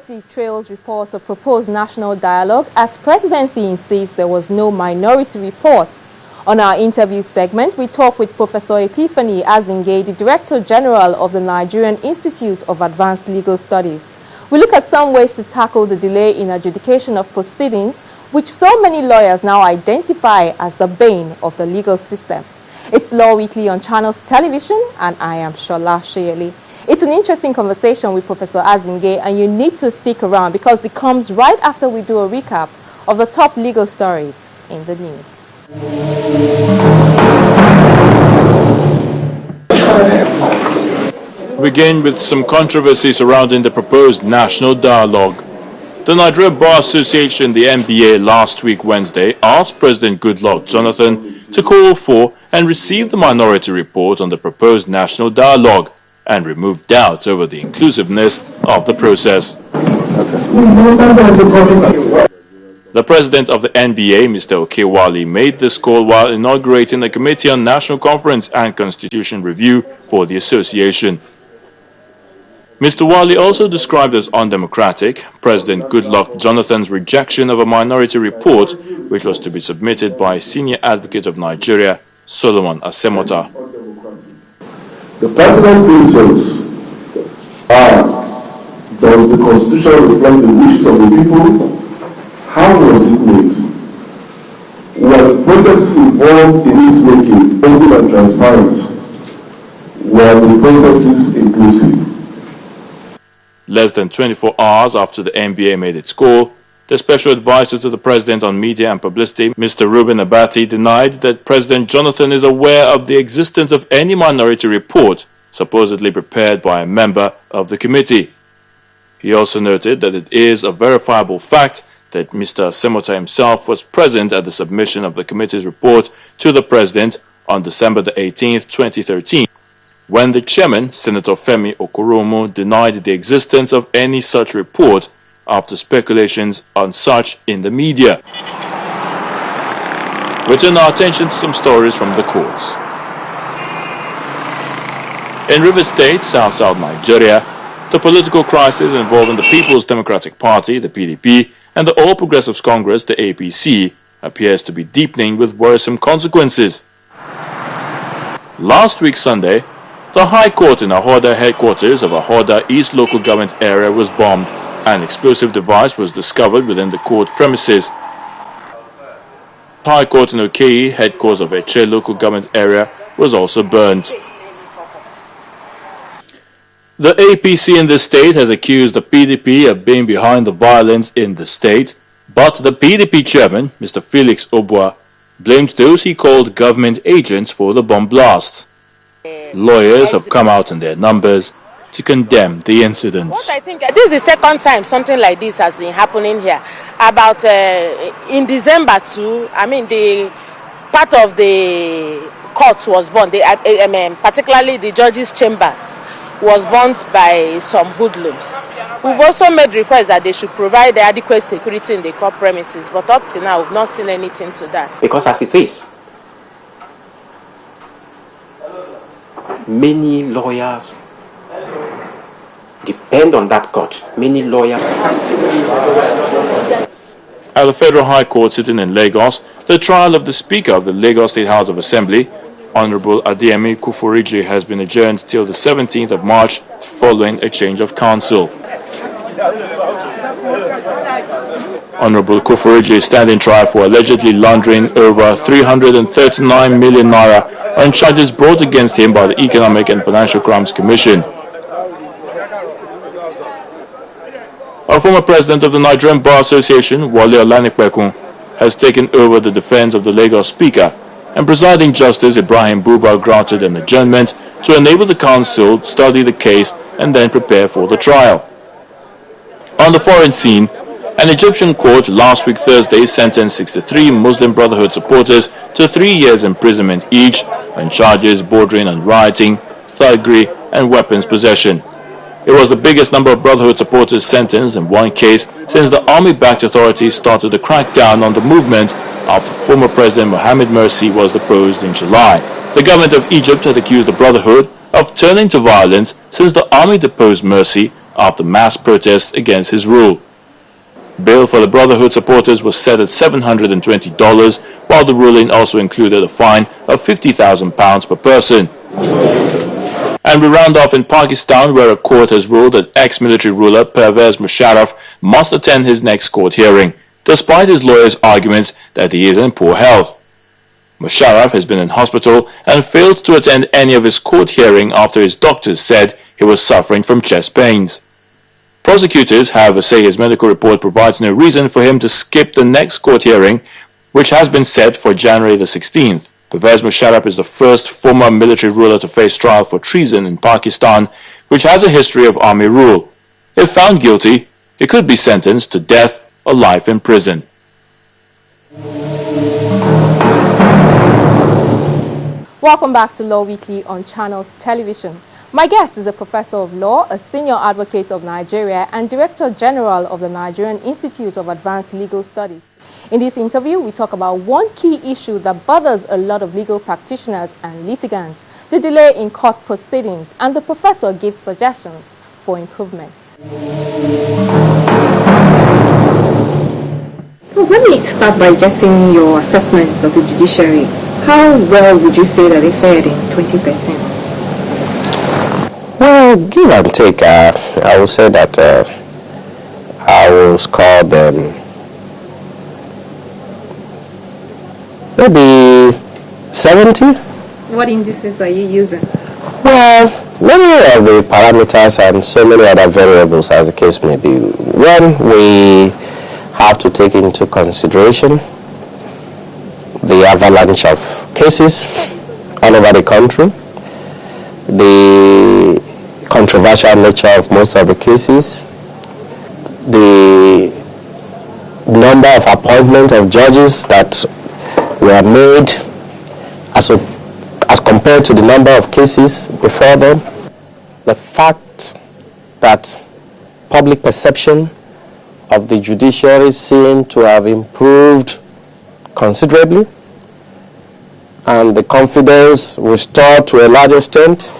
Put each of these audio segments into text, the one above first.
controversy trails reports of proposed national dialogue as presidency insists there was no minority report. On our interview segment, we talk with Professor Epiphany Azinge, the Director General of the Nigerian Institute of Advanced Legal Studies. We look at some ways to tackle the delay in adjudication of proceedings, which so many lawyers now identify as the bane of the legal system. It's Law Weekly on Channels Television, and I am Shola Sheyeli. It's an interesting conversation with Professor Azinge, and you need to stick around because it comes right after we do a recap of the top legal stories in the news. We begin with some controversy surrounding the proposed national dialogue. The Nigerian Bar Association, the NBA, last week Wednesday asked President Goodluck Jonathan to call for and receive the minority report on the proposed national dialogue and remove doubts over the inclusiveness of the process. The president of the NBA, Mr. Okewale, made this call while inaugurating a Committee on National Conference and Constitution Review for the association. Mr. Wale also described as undemocratic President Goodluck Jonathan's rejection of a minority report which was to be submitted by a senior advocate of Nigeria, Solomon Asemota. The pertinent questions are: does the Constitution reflect the wishes of the people? How was it made? Were the processes involved in its making open and transparent? Were the processes inclusive? Less than 24 hours after the NBA made its call, the special advisor to the president on media and publicity, Mr. Reuben Abati, denied that President Jonathan is aware of the existence of any minority report supposedly prepared by a member of the committee. He also noted that it is a verifiable fact that Mr. Asemota himself was present at the submission of the committee's report to the president on December the 18th, 2013, when the chairman, Senator Femi Okoromo, denied the existence of any such report after speculations on such in the media. We turn our attention to some stories from the courts. In Rivers State, South Nigeria, the political crisis involving the People's Democratic Party, the PDP, and the All Progressives Congress, the APC, appears to be deepening with worrisome consequences. Last week Sunday, the High Court in Ahoda headquarters of Ahoda East Local Government Area was bombed. An explosive device was discovered within the court premises. The High Court in Okei, headquarters of Eche Local Government Area, was also burnt. The APC in the state has accused the PDP of being behind the violence in the state, but the PDP chairman, Mr. Felix Obua, blamed those he called government agents for the bomb blasts. Lawyers have come out in their numbers to condemn the incidents. What I think, this is the second time something like this has been happening here. About in December too, the part of the court was burned, particularly the judges' chambers was burned by some hoodlums. We've also made requests that they should provide the adequate security in the court premises, but up to now we've not seen anything to that. Because as it is, many lawyers depend on that court. Many lawyers. At the Federal High Court sitting in Lagos, the trial of the Speaker of the Lagos State House of Assembly, Honorable Adeyemi Kuforiji, has been adjourned till the 17th of March following a change of counsel. Honorable Kuforiji is standing trial for allegedly laundering over 339 million naira on charges brought against him by the Economic and Financial Crimes Commission. A former president of the Nigerian Bar Association, Wale Olanipekun, has taken over the defense of the Lagos Speaker, and Presiding Justice Ibrahim Buba granted an adjournment to enable the counsel to study the case and then prepare for the trial. On the foreign scene, an Egyptian court last week Thursday sentenced 63 Muslim Brotherhood supporters to 3 years imprisonment each on charges bordering on rioting, thuggery, and weapons possession. It was the biggest number of Brotherhood supporters sentenced in one case since the army-backed authorities started the crackdown on the movement after former President Mohamed Morsi was deposed in July. The government of Egypt had accused the Brotherhood of turning to violence since the army deposed Morsi after mass protests against his rule. Bail for the Brotherhood supporters was set at $720, while the ruling also included a fine of £50,000 per person. And we round off in Pakistan, where a court has ruled that ex-military ruler Pervez Musharraf must attend his next court hearing, despite his lawyer's arguments that he is in poor health. Musharraf has been in hospital and failed to attend any of his court hearing after his doctors said he was suffering from chest pains. Prosecutors, however, say his medical report provides no reason for him to skip the next court hearing, which has been set for January the 16th. Pervez Musharraf is the first former military ruler to face trial for treason in Pakistan, which has a history of army rule. If found guilty, he could be sentenced to death or life in prison. Welcome back to Law Weekly on Channels Television. My guest is a professor of law, a senior advocate of Nigeria, and Director General of the Nigerian Institute of Advanced Legal Studies. In this interview, we talk about one key issue that bothers a lot of legal practitioners and litigants, the delay in court proceedings, and the professor gives suggestions for improvement. Well, let me start by getting your assessment of the judiciary. How well would you say that they fared in 2013? Well, give and take, I would say that I will score them maybe 70. What indices are you using? Well, many of the parameters and so many other variables as the case may be. One, we have to take into consideration the avalanche of cases all over the country, the controversial nature of most of the cases, the number of appointments of judges that were made as compared to the number of cases before them, the fact that public perception of the judiciary seem to have improved considerably, and the confidence restored to a large extent.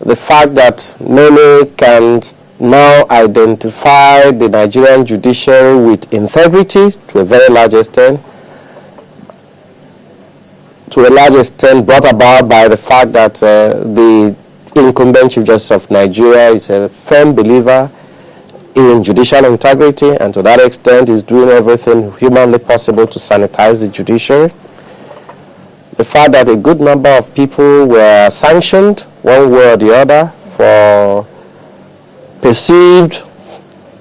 The fact that many can now identify the Nigerian judiciary with integrity to a very large extent, brought about by the fact that the incumbent Chief Justice of Nigeria is a firm believer in judicial integrity, and to that extent is doing everything humanly possible to sanitize the judiciary. The fact that a good number of people were sanctioned one way or the other for perceived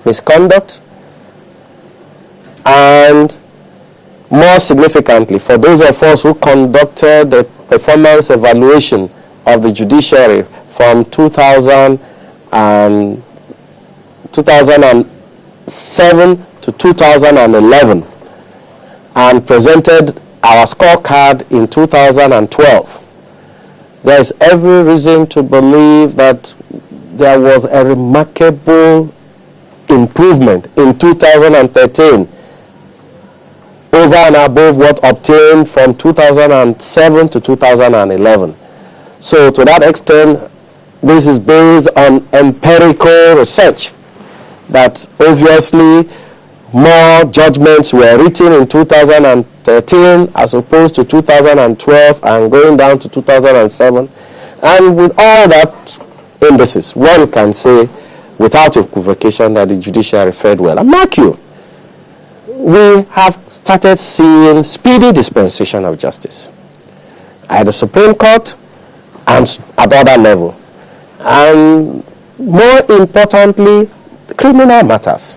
misconduct, and more significantly, for those of us who conducted the performance evaluation of the judiciary from 2007 to 2011 and presented our scorecard in 2012, there is every reason to believe that there was a remarkable improvement in 2013 over and above what obtained from 2007 to 2011. So to that extent, this is based on empirical research that obviously more judgments were written in 2013 as opposed to 2012 and going down to 2007. And with all that indices, one can say without equivocation that the judiciary fared well. And mark you, we have started seeing speedy dispensation of justice at the Supreme Court and at other level. And more importantly, criminal matters.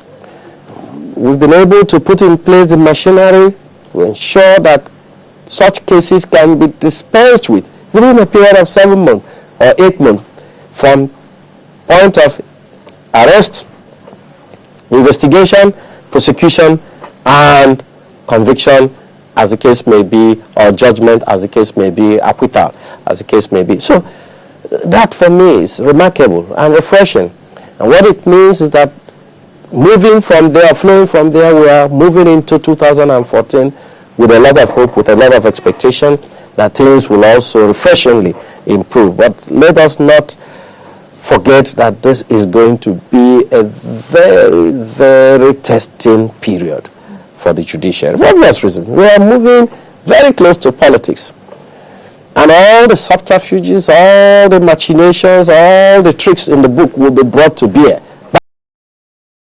We've been able to put in place the machinery to ensure that such cases can be dispensed with within a period of 7 months or 8 months from point of arrest, investigation, prosecution, and conviction as the case may be, or judgment as the case may be, acquittal as the case may be. So that for me is remarkable and refreshing. And what it means is that moving from there, flowing from there, we are moving into 2014 with a lot of hope, with a lot of expectation that things will also refreshingly improve. But let us not forget that this is going to be a very, very testing period for the judiciary. For obvious reasons. We are moving very close to politics. And all the subterfuges, all the machinations, all the tricks in the book will be brought to bear